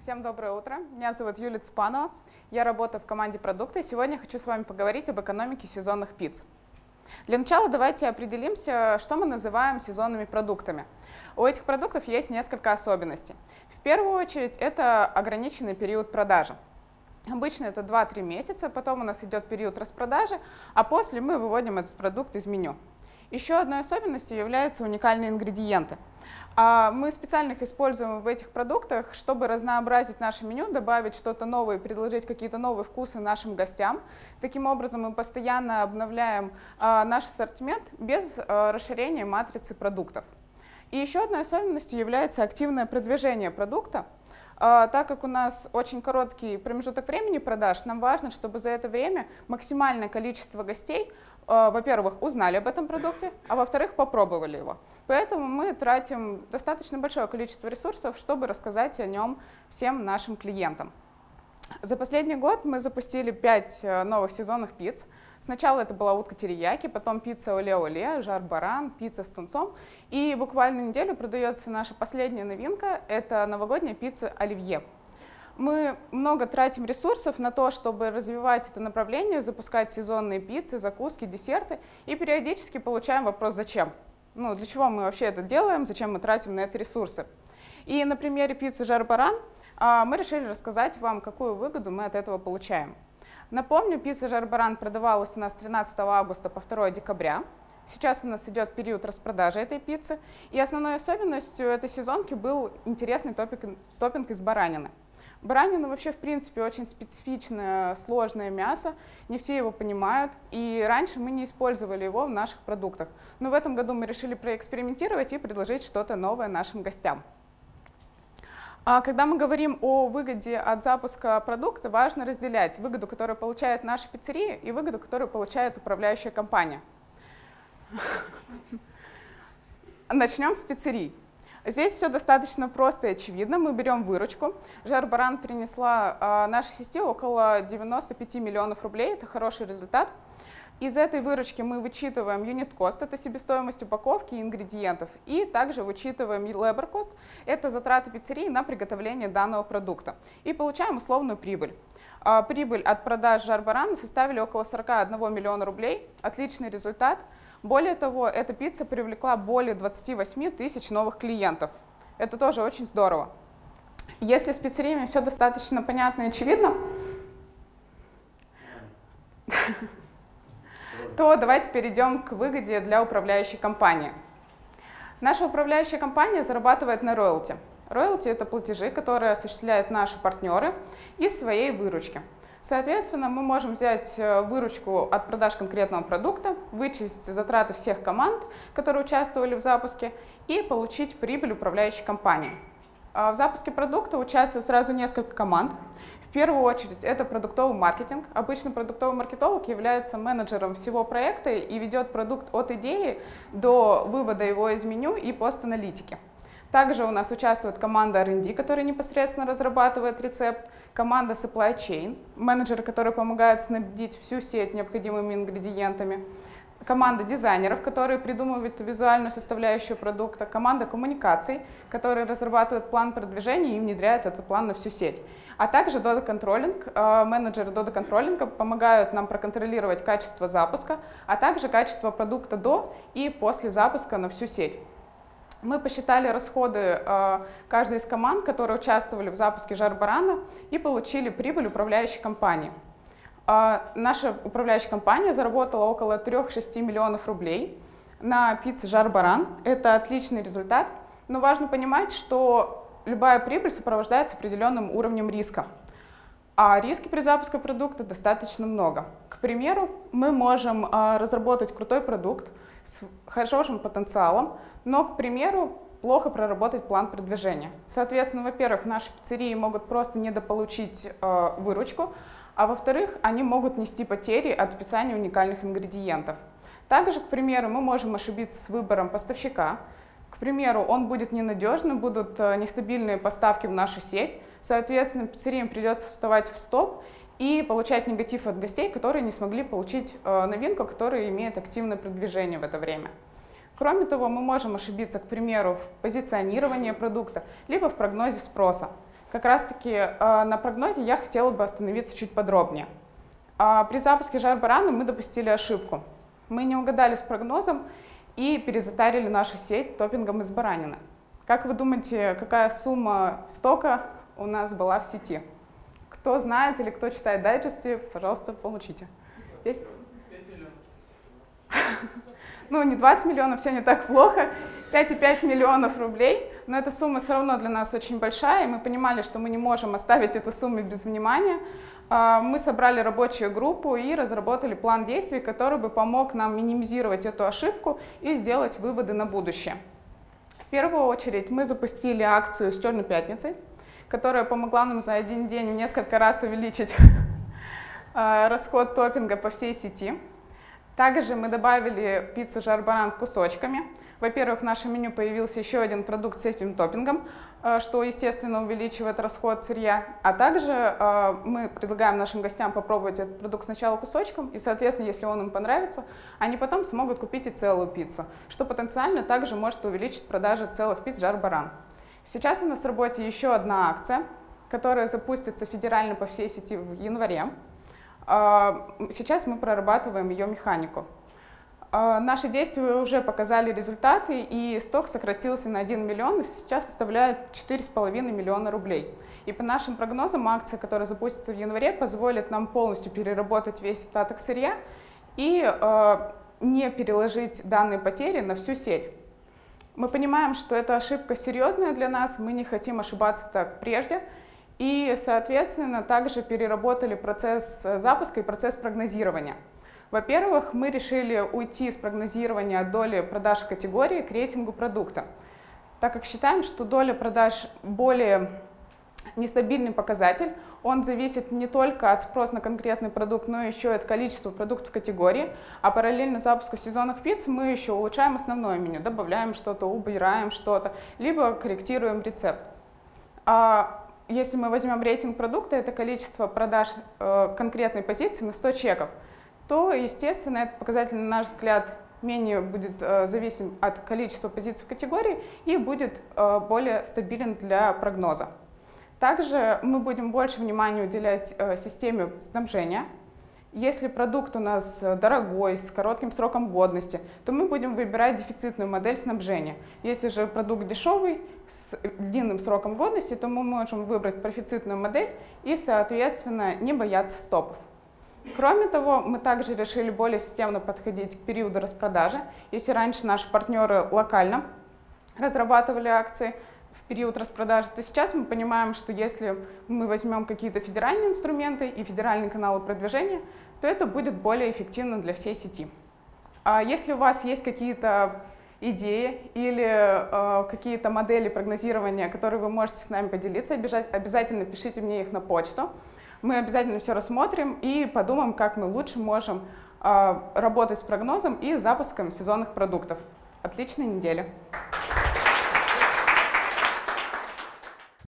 Всем доброе утро. Меня зовут Юлия Цепанова. Я работаю в команде продукта, и сегодня хочу с вами поговорить об экономике сезонных пиц. Для начала давайте определимся, что мы называем сезонными продуктами. У этих продуктов есть несколько особенностей. В первую очередь, это ограниченный период продажи. Обычно это 2-3 месяца, потом у нас идет период распродажи, а после мы выводим этот продукт из меню. Еще одной особенностью являются уникальные ингредиенты. Мы специально их используем в этих продуктах, чтобы разнообразить наше меню, добавить что-то новое, предложить какие-то новые вкусы нашим гостям. Таким образом, мы постоянно обновляем наш ассортимент без расширения матрицы продуктов. И еще одной особенностью является активное продвижение продукта. Так как у нас очень короткий промежуток времени продаж, нам важно, чтобы за это время максимальное количество гостей, во-первых, узнали об этом продукте, а во-вторых, попробовали его. Поэтому мы тратим достаточно большое количество ресурсов, чтобы рассказать о нем всем нашим клиентам. За последний год мы запустили 5 новых сезонных пиц. Сначала это была утка терияки, потом пицца оле-оле, жар-баран, пицца с тунцом. И буквально неделю продается наша последняя новинка – это новогодняя пицца оливье. Мы много тратим ресурсов на то, чтобы развивать это направление, запускать сезонные пиццы, закуски, десерты. И периодически получаем вопрос «Зачем?». Для чего мы вообще это делаем, зачем мы тратим на это ресурсы. И на примере пиццы жар-баран мы решили рассказать вам, какую выгоду мы от этого получаем. Напомню, пицца жар-баран продавалась у нас 13 августа по 2 декабря. Сейчас у нас идет период распродажи этой пиццы. И основной особенностью этой сезонки был интересный топпинг из баранины. Баранина вообще, в принципе, очень специфичное, сложное мясо, не все его понимают, и раньше мы не использовали его в наших продуктах. Но в этом году мы решили проэкспериментировать и предложить что-то новое нашим гостям. Когда мы говорим о выгоде от запуска продукта, важно разделять выгоду, которую получает наша пиццерия, и выгоду, которую получает управляющая компания. Начнем с пиццерии. Здесь все достаточно просто и очевидно. Мы берем выручку. Жар-баран принесла нашей сети около 95 миллионов рублей. Это хороший результат. Из этой выручки мы вычитываем unit cost, это себестоимость упаковки и ингредиентов. И также вычитываем labor cost, это затраты пиццерии на приготовление данного продукта. И получаем условную прибыль. Прибыль от продаж жар-барана составили около 41 миллиона рублей. Отличный результат. Более того, эта пицца привлекла более 28 тысяч новых клиентов. Это тоже очень здорово. Если с пиццериями все достаточно понятно и очевидно, то давайте перейдем к выгоде для управляющей компании. Наша управляющая компания зарабатывает на роялти. Роялти – это платежи, которые осуществляют наши партнеры из своей выручки. Соответственно, мы можем взять выручку от продаж конкретного продукта, вычесть затраты всех команд, которые участвовали в запуске, и получить прибыль управляющей компании. В запуске продукта участвует сразу несколько команд. В первую очередь это продуктовый маркетинг. Обычно продуктовый маркетолог является менеджером всего проекта и ведет продукт от идеи до вывода его из меню и пост-аналитики. Также у нас участвует команда R&D, которая непосредственно разрабатывает рецепт, команда Supply Chain, менеджеры, которые помогают снабдить всю сеть необходимыми ингредиентами, команда дизайнеров, которые придумывают визуальную составляющую продукта, команда коммуникаций, которые разрабатывают план продвижения и внедряют этот план на всю сеть. А также Dodo Controlling, менеджеры Dodo Controlling помогают нам проконтролировать качество запуска, а также качество продукта до и после запуска на всю сеть. Мы посчитали расходы каждой из команд, которые участвовали в запуске жар-барана, и получили прибыль управляющей компании. Наша управляющая компания заработала около 3-6 миллионов рублей на пицце жар-баран. Это отличный результат, но важно понимать, что любая прибыль сопровождается определенным уровнем риска. А риски при запуске продукта достаточно много. К примеру, мы можем разработать крутой продукт с хорошим потенциалом, но, к примеру, плохо проработать план продвижения. Соответственно, во-первых, наши пиццерии могут просто недополучить выручку, а во-вторых, они могут нести потери от вписания уникальных ингредиентов. Также, к примеру, мы можем ошибиться с выбором поставщика. К примеру, он будет ненадежным, будут нестабильные поставки в нашу сеть. Соответственно, пиццериям придется вставать в стоп и получать негатив от гостей, которые не смогли получить новинку, которая имеет активное продвижение в это время. Кроме того, мы можем ошибиться, к примеру, в позиционировании продукта, либо в прогнозе спроса. как раз-таки на прогнозе я хотела бы остановиться чуть подробнее. При запуске жар-барана мы допустили ошибку. Мы не угадали с прогнозом и перезатарили нашу сеть топпингом из баранины. Как вы думаете, какая сумма стока у нас была в сети? Кто знает или кто читает дайджесты, пожалуйста, получите. Здесь? 5 миллионов. Ну, не 20 миллионов, все не так плохо. 5,5 миллионов рублей. Но эта сумма все равно для нас очень большая, и мы понимали, что мы не можем оставить эту сумму без внимания. Мы собрали рабочую группу и разработали план действий, который бы помог нам минимизировать эту ошибку и сделать выводы на будущее. В первую очередь мы запустили акцию с Черной пятницей, которая помогла нам за один день в несколько раз увеличить расход топпинга по всей сети. Также мы добавили пиццу жар-баран кусочками. Во-первых, в нашем меню появился еще один продукт с этим топпингом, что, естественно, увеличивает расход сырья. А также мы предлагаем нашим гостям попробовать этот продукт сначала кусочком, и, соответственно, если он им понравится, они потом смогут купить и целую пиццу, что потенциально также может увеличить продажи целых пицц жар-баран. Сейчас у нас в работе еще одна акция, которая запустится федерально по всей сети в январе. Сейчас мы прорабатываем ее механику. Наши действия уже показали результаты, и сток сократился на 1 миллион и сейчас составляет 4,5 миллиона рублей. И по нашим прогнозам акция, которая запустится в январе, позволит нам полностью переработать весь остаток сырья и не переложить данные потери на всю сеть. Мы понимаем, что эта ошибка серьезная для нас, мы не хотим ошибаться так прежде. И, соответственно, также переработали процесс запуска и процесс прогнозирования. Во-первых, мы решили уйти с прогнозирования от доли продаж в категории к рейтингу продукта, так как считаем, что доля продаж более нестабильный показатель. Он зависит не только от спроса на конкретный продукт, но еще и от количества продуктов в категории. А параллельно запуску сезонных пицц мы еще улучшаем основное меню, добавляем что-то, убираем что-то, либо корректируем рецепт. Если мы возьмем рейтинг продукта, это количество продаж конкретной позиции на 100 чеков, то, естественно, этот показатель, на наш взгляд, менее будет зависим от количества позиций в категории и будет более стабилен для прогноза. Также мы будем больше внимания уделять системе снабжения. Если продукт у нас дорогой, с коротким сроком годности, то мы будем выбирать дефицитную модель снабжения. Если же продукт дешевый, с длинным сроком годности, то мы можем выбрать профицитную модель и, соответственно, не бояться стопов. Кроме того, мы также решили более системно подходить к периоду распродажи. Если раньше наши партнеры локально разрабатывали акции в период распродажи, то сейчас мы понимаем, что если мы возьмем какие-то федеральные инструменты и федеральные каналы продвижения, то это будет более эффективно для всей сети. Если у вас есть какие-то идеи или какие-то модели прогнозирования, которые вы можете с нами поделиться, обязательно пишите мне их на почту. Мы обязательно все рассмотрим и подумаем, как мы лучше можем работать с прогнозом и запуском сезонных продуктов. Отличной недели!